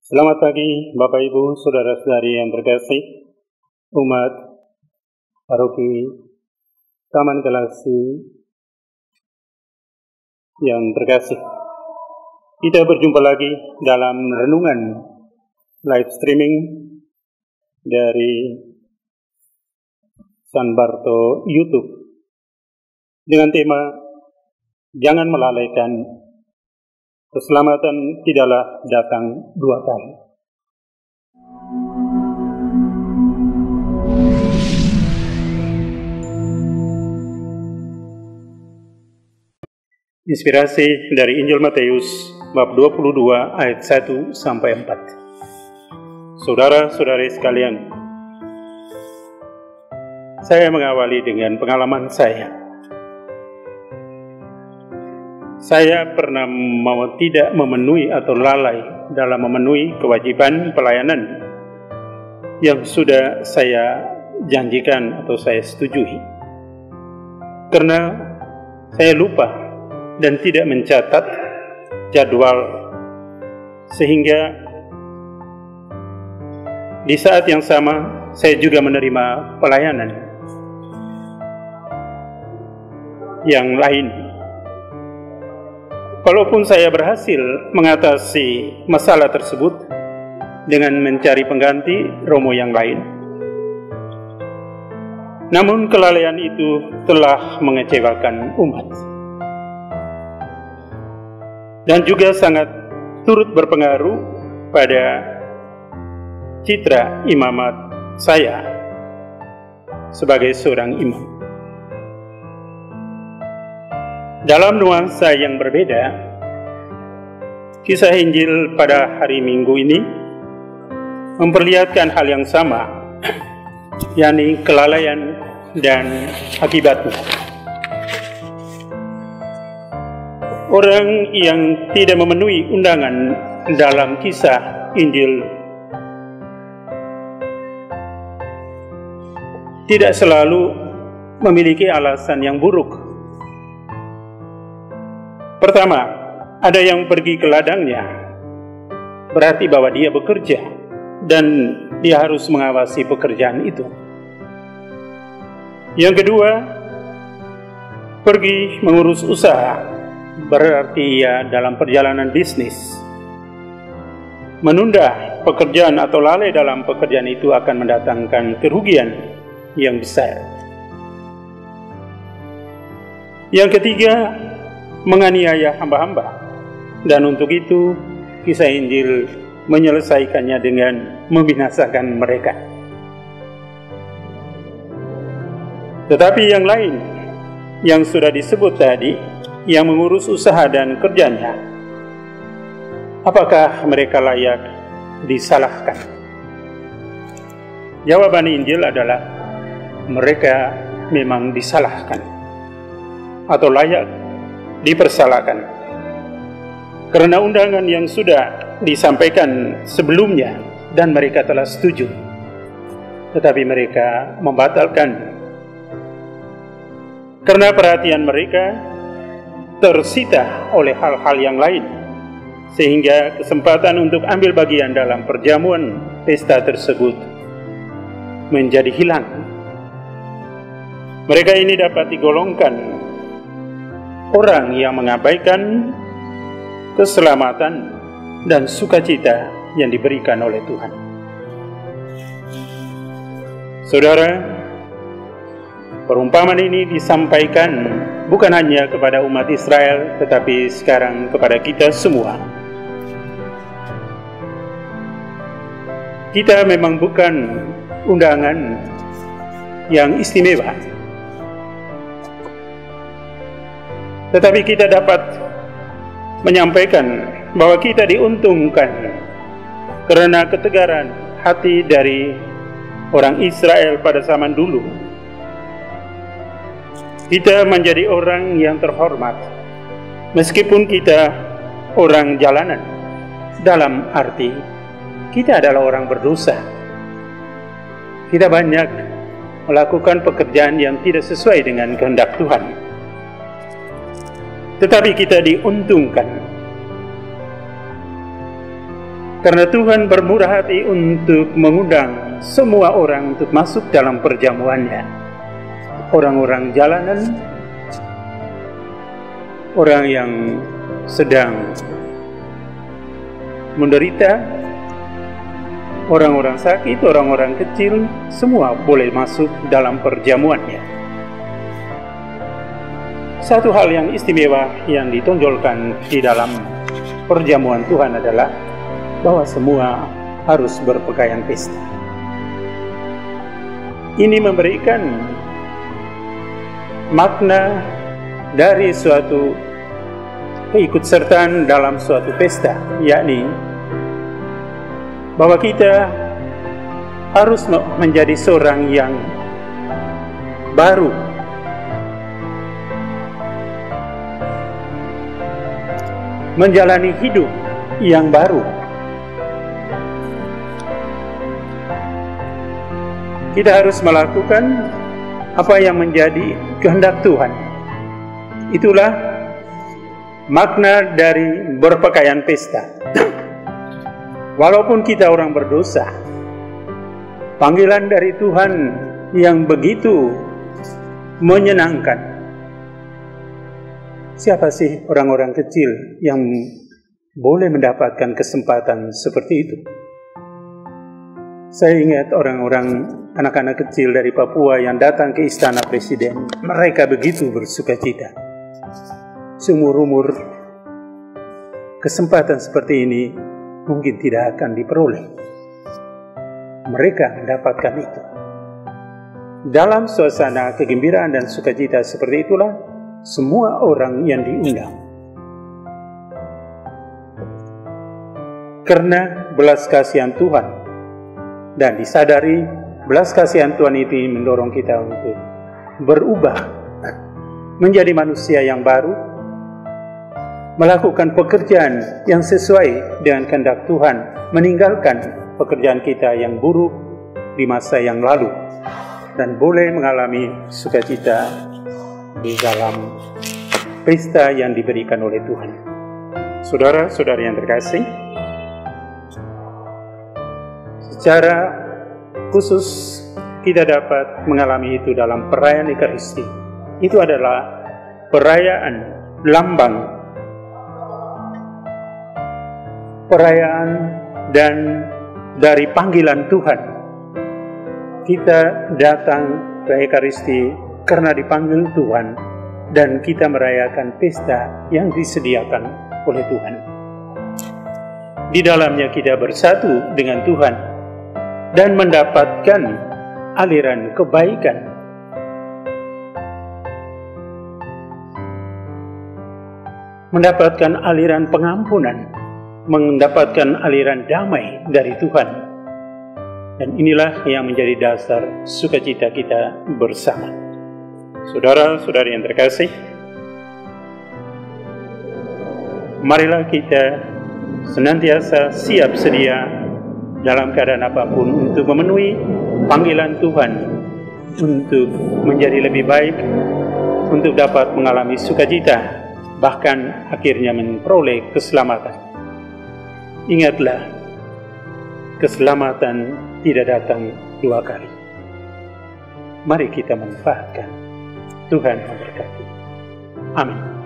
Selamat pagi Bapak Ibu, Saudara-saudari yang terkasih, umat paroki Taman Galasi yang terkasih. Kita berjumpa lagi dalam renungan live streaming dari San Barto YouTube dengan tema Jangan Melalaikan Keselamatan Tidaklah Datang Dua Kali. Inspirasi dari Injil Matius bab 22 ayat 1 sampai 4. Saudara-saudari sekalian, saya mengawali dengan pengalaman saya. Saya pernah tidak memenuhi atau lalai dalam memenuhi kewajiban pelayanan yang sudah saya janjikan atau saya setujui. Karena saya lupa dan tidak mencatat jadwal, sehingga di saat yang sama saya juga menerima pelayanan yang lain. Walaupun saya berhasil mengatasi masalah tersebut dengan mencari pengganti romo yang lain, namun kelalaian itu telah mengecewakan umat dan juga sangat turut berpengaruh pada citra imamat saya sebagai seorang imam. Dalam nuansa yang berbeda, kisah Injil pada hari Minggu ini memperlihatkan hal yang sama, yakni kelalaian dan akibatnya. Orang yang tidak memenuhi undangan dalam kisah Injil tidak selalu memiliki alasan yang buruk. Pertama, ada yang pergi ke ladangnya, berarti bahwa dia bekerja dan dia harus mengawasi pekerjaan itu. Yang kedua, pergi mengurus usaha, berarti ia dalam perjalanan bisnis. Menunda pekerjaan atau lalai dalam pekerjaan itu akan mendatangkan kerugian yang besar. Yang ketiga, menganiaya hamba-hamba, dan untuk itu kisah Injil menyelesaikannya dengan membinasakan mereka. Tetapi yang lain yang sudah disebut tadi, yang mengurus usaha dan kerjanya, apakah mereka layak disalahkan? Jawaban Injil adalah mereka memang disalahkan atau layak dipersalahkan, karena undangan yang sudah disampaikan sebelumnya dan mereka telah setuju, tetapi mereka membatalkan karena perhatian mereka tersita oleh hal-hal yang lain, sehingga kesempatan untuk ambil bagian dalam perjamuan pesta tersebut menjadi hilang. Mereka ini dapat digolongkan orang yang mengabaikan keselamatan dan sukacita yang diberikan oleh Tuhan. Saudara, perumpamaan ini disampaikan bukan hanya kepada umat Israel, tetapi sekarang kepada kita semua. Kita memang bukan undangan yang istimewa, tetapi kita dapat menyampaikan bahwa kita diuntungkan karena ketegaran hati dari orang Israel pada zaman dulu. Kita menjadi orang yang terhormat, meskipun kita orang jalanan, dalam arti kita adalah orang berdosa. Kita banyak melakukan pekerjaan yang tidak sesuai dengan kehendak Tuhan. Tetapi kita diuntungkan Karena Tuhan bermurah hati untuk mengundang semua orang untuk masuk dalam perjamuannya. Orang-orang jalanan, orang yang sedang menderita, orang-orang sakit, orang-orang kecil, semua boleh masuk dalam perjamuannya. Satu hal yang istimewa yang ditonjolkan di dalam perjamuan Tuhan adalah bahwa semua harus berpakaian pesta. Ini memberikan makna dari suatu keikutsertaan dalam suatu pesta, yakni bahwa kita harus menjadi seorang yang baru, menjalani hidup yang baru. Kita harus melakukan apa yang menjadi kehendak Tuhan. Itulah makna dari berpakaian pesta. Walaupun kita orang berdosa, panggilan dari Tuhan yang begitu menyenangkan. Siapa sih orang-orang kecil yang boleh mendapatkan kesempatan seperti itu? Saya ingat orang-orang anak-anak kecil dari Papua yang datang ke istana presiden. Mereka begitu bersuka cita. Seumur-umur kesempatan seperti ini mungkin tidak akan diperoleh. Mereka mendapatkan itu. Dalam suasana kegembiraan dan sukacita seperti itulah semua orang yang diundang. Karena belas kasihan Tuhan dan disadari belas kasihan Tuhan itu mendorong kita untuk berubah menjadi manusia yang baru, melakukan pekerjaan yang sesuai dengan kehendak Tuhan, meninggalkan pekerjaan kita yang buruk di masa yang lalu, dan boleh mengalami sukacita di dalam pesta yang diberikan oleh Tuhan. Saudara-saudari yang terkasih, secara khusus kita dapat mengalami itu dalam perayaan Ekaristi. Itu adalah perayaan lambang, perayaan dan dari panggilan Tuhan. Kita datang ke Ekaristi karena dipanggil Tuhan dan kita merayakan pesta yang disediakan oleh Tuhan. Di dalamnya kita bersatu dengan Tuhan dan mendapatkan aliran kebaikan. Mendapatkan aliran pengampunan, mendapatkan aliran damai dari Tuhan. Dan inilah yang menjadi dasar sukacita kita bersama. Saudara-saudari yang terkasih, marilah kita senantiasa siap sedia dalam keadaan apapun untuk memenuhi panggilan Tuhan untuk menjadi lebih baik, untuk dapat mengalami sukacita, bahkan akhirnya memperoleh keselamatan. Ingatlah, keselamatan tidak datang dua kali. Mari kita manfaatkan. Tuhan memberkati. Amin.